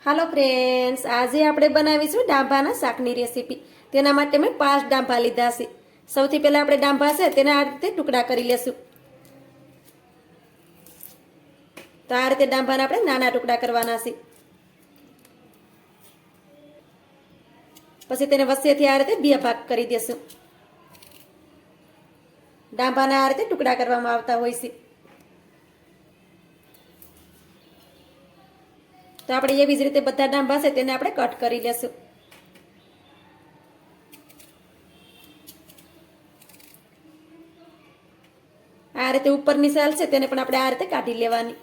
હાલો friends, આજે આપણે બનાવીશું ડાંભાના શાકની રેસીપી। તેના માટે મેં 5 ડાંભા લીધા છે। સૌથી પહેલા આપણે ડાંભા છે તેને આ રીતે ટુકડા કરી લેશું। તો આ રીતે ડાંભાના આપણે નાના ટુકડા કરવાના છે। પછી તેને વચ્ચેથી આ રીતે 2 ભાગ કરી દેશું। ડાંભાના આ રીતે ટુકડા કરવામાં આવતા હોય છે। તો આપણે એવી જ રીતે બધા ડાંભા છે તેને આપણે કટ કરી લેશું। આ રીતે ઉપરની સાલ છે તેને પણ આપણે આ રીતે કાઢી લેવાની।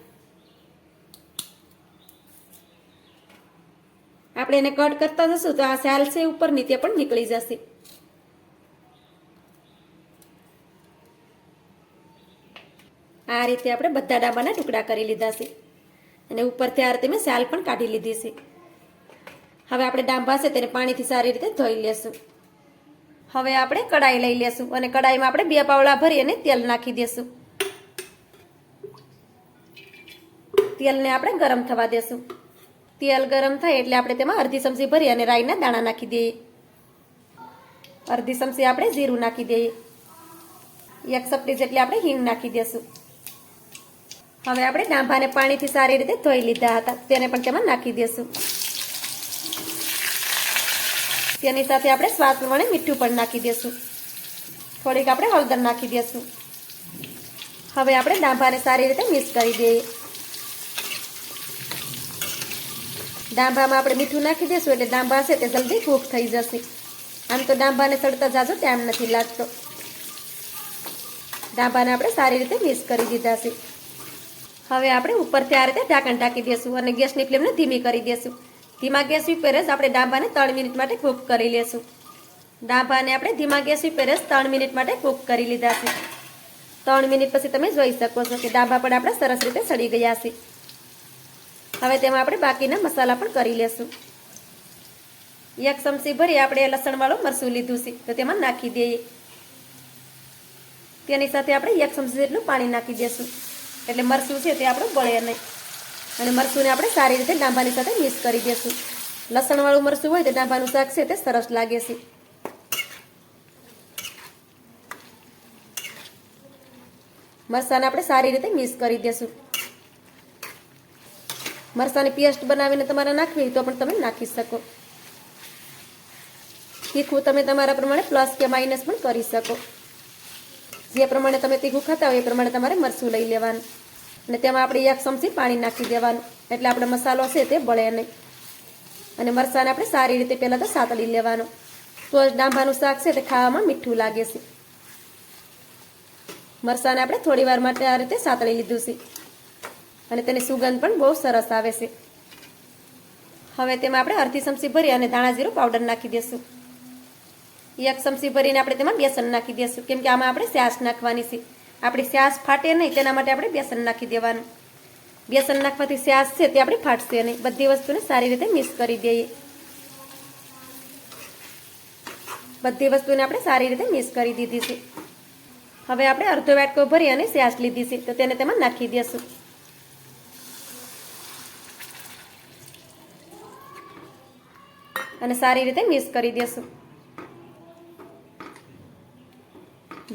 આપણે એને કટ કરતા જશું તો આ સાલ છે ઉપરની તે પણ નીકળી જશે। આ રીતે આપણે બધા ડાંભાના ટુકડા કરી લીધા છે અને ઉપરથી આ રીતે મેં સાલ પણ કાઢી લીધી છે। હવે આપણે ડાંભા છે તેને પાણીથી સારી રીતે ધોઈ લેશું। હવે આપણે કડાઈ લઈ લેશું અને કડાઈમાં આપણે 2 પાવડા ભરી અને તેલ નાખી દેશું। તેલને આપણે ગરમ થવા દેશું। તેલ ગરમ થાય એટલે આપણે તેમાં અડધી ચમચી ભરી અને રાઈના દાણા નાખી દઈએ। અડધી ચમચી આપણે જીરું નાખી દઈએ। 1 ચપટી જેટલી આપણે હિંગ નાખી દેશું। હવે આપણે ડાંભાને પાણીથી સારી રીતે ધોઈ લીધા હતા તેને પણ તેમાં નાખી દેશું। તેની સાથે આપણે સ્વાદ પ્રમાણે મીઠું પણ નાખી દેશું। થોડીક આપણે હળદર નાખી દેશું। હવે આપણે ડાંભાને સારી રીતે મિક્સ કરી દઈએ। ડાંભામાં આપણે મીઠું નાખી દેશું એટલે ડાંભા છે તે જલ્દી કૂક થઈ જશે। આમ તો ડાંભાને સડતા જાજો ટાઈમ નથી લાગતો। ડાંભાને આપણે સારી રીતે મિક્સ કરી દીધા છે। હવે આપણે ઉપરથી આ રીતે ઢાંકણ ઢાંકી દેશું અને ગેસની ફ્લેમને ધીમી કરી દેશું। ધીમા ગેસ ઉપર જ આપણે ડાંભાને 3 મિનિટ માટે કૂક કરી લેશું। ડાંભાને આપણે ધીમા ગેસ ઉપર જ 3 મિનિટ માટે કૂક કરી લીધા છે। 3 મિનિટ પછી તમે જોઈ શકો છો કે ડાંભા પણ આપણે સરસ રીતે સડી ગયા છે। હવે તેમાં આપણે બાકીના મસાલા પણ કરી લેશું। 1 ચમચી ભરી આપણે લસણવાળું મરચું લીધું છે તો તેમાં નાખી દઈએ। તેની સાથે આપણે 1 ચમચી જેટલું પાણી નાખી દેશું એટલે મરચું છે તે આપણું બળે નહીં અને મરચુંને આપણે સારી રીતે ડાંભાની સાથે મિક્સ કરી દેશું। લસણવાળું મરચું હોય તો ડાંભાનું શાક છે તે સરસ લાગે છે। મરચાંને આપણે સારી રીતે મિક્સ કરી દેશું। મરચાંની પેસ્ટ બનાવીને તમારે નાખવી હોય તો પણ તમે નાખી શકો। તીખું તમે તમારા પ્રમાણે પ્લસ કે માઇનસ પણ કરી શકો। જે પ્રમાણે તમે તીખું ખાતા હોય એ પ્રમાણે તમારે મરચું લઈ લેવાનું અને તેમાં આપણે 1 ચમચી પાણી નાખી દેવાનું એટલે આપણે મસાલો છે તે બળે નહીં અને મરચાંને આપણે સારી રીતે પહેલાં તો સાતળી લેવાનો તો જ ડાંભાનું શાક છે તે ખાવામાં મીઠું લાગે છે। મરચાંને આપણે થોડી વાર માટે આ રીતે સાતળી લીધું છે અને તેની સુગંધ પણ બહુ સરસ આવે છે। હવે તેમાં આપણે અડધી ચમચી ભરી અને ધાણા જીરું પાવડર નાખી દેશું। 1 ચમચી ભરીને આપણે તેમાં બેસન નાખી દેશું કેમ કે આમાં આપણે છાશ નાખવાની છે। આપણી છાશ ફાટે નહીં તેના માટે આપણે બેસન નાખી દેવાનું। બેસન નાખવાથી છાશ છે તે આપણી ફાટશે નહીં। બધી વસ્તુને સારી રીતે મિક્સ કરી દઈએ। બધી વસ્તુને આપણે સારી રીતે મિક્સ કરી દીધી છે। હવે આપણે અડધો વાટકો ભરી અને છાશ લીધી છે તો તેને તેમાં નાખી દેશું અને સારી રીતે મિક્સ કરી દેશું।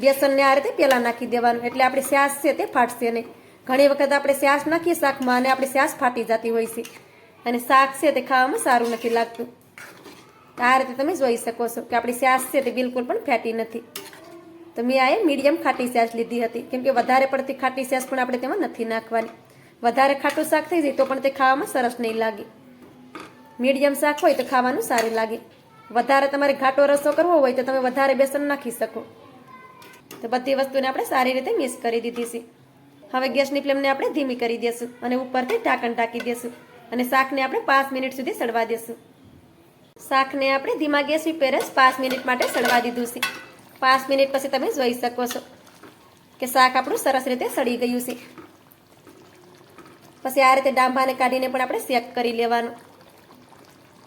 બેસનને આ રીતે પહેલાં નાખી દેવાનું એટલે આપણી છાશ છે તે ફાટશે નહીં। ઘણી વખત આપણે છાશ નાખીએ શાકમાં અને આપણી છાશ ફાટી જતી હોય છે અને શાક છે તે ખાવામાં સારું નથી લાગતું। આ રીતે તમે જોઈ શકો છો કે આપણી છાશ છે તે બિલકુલ પણ ફાટી નથી। તો મેં આ મીડિયમ ખાટી છાશ લીધી હતી કેમ કે વધારે પડતી ખાટી છાશ પણ આપણે તેમાં નથી નાખવાની। વધારે ખાટું શાક થઈ જાય તો પણ તે ખાવામાં સરસ નહીં લાગે। મીડિયમ શાક હોય તો ખાવાનું સારું લાગે। વધારે તમારે ઘાટો રસો કરવો હોય તો તમે વધારે બેસન નાખી શકો। તો બધી વસ્તુને આપણે સારી રીતે મિક્સ કરી દીધી છે। હવે ગેસની ફ્લેમને આપણે ધીમી કરી દેશું અને ઉપરથી ઢાંકણ ઢાંકી દેશું અને શાકને આપણે 5 મિનિટ સુધી સડવા દેશું। શાકને આપણે ધીમા ગેસ ઉપર જ 5 મિનિટ માટે સડવા દીધું છે। 5 મિનિટ પછી તમે જોઈ શકો છો કે શાક આપણું સરસ રીતે સડી ગયું છે। પછી આ રીતે ડાંભાને કાઢીને પણ આપણે શેક કરી લેવાનું।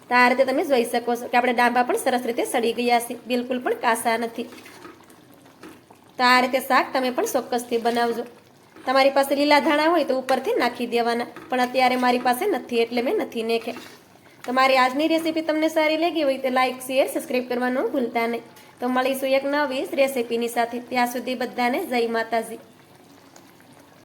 તો આ રીતે તમે જોઈ શકો છો કે આપણે ડાંભા પણ સરસ રીતે સડી ગયા છે, બિલકુલ પણ કાસા નથી। તો આ રીતે શાક તમે પણ ચોક્કસથી બનાવજો। તમારી પાસે લીલા ધાણા હોય તો ઉપરથી નાખી દેવાના પણ અત્યારે મારી પાસે નથી એટલે મેં નથી નાખ્યા। તો મારી આજની રેસીપી તમને સારી લાગી હોય તો લાઇક શેર સબસ્ક્રાઈબ કરવાનું ભૂલતા નહીં. તો મળીશું એક નવી રેસીપીની સાથે. ત્યાં સુધી બધાને જય માતાજી.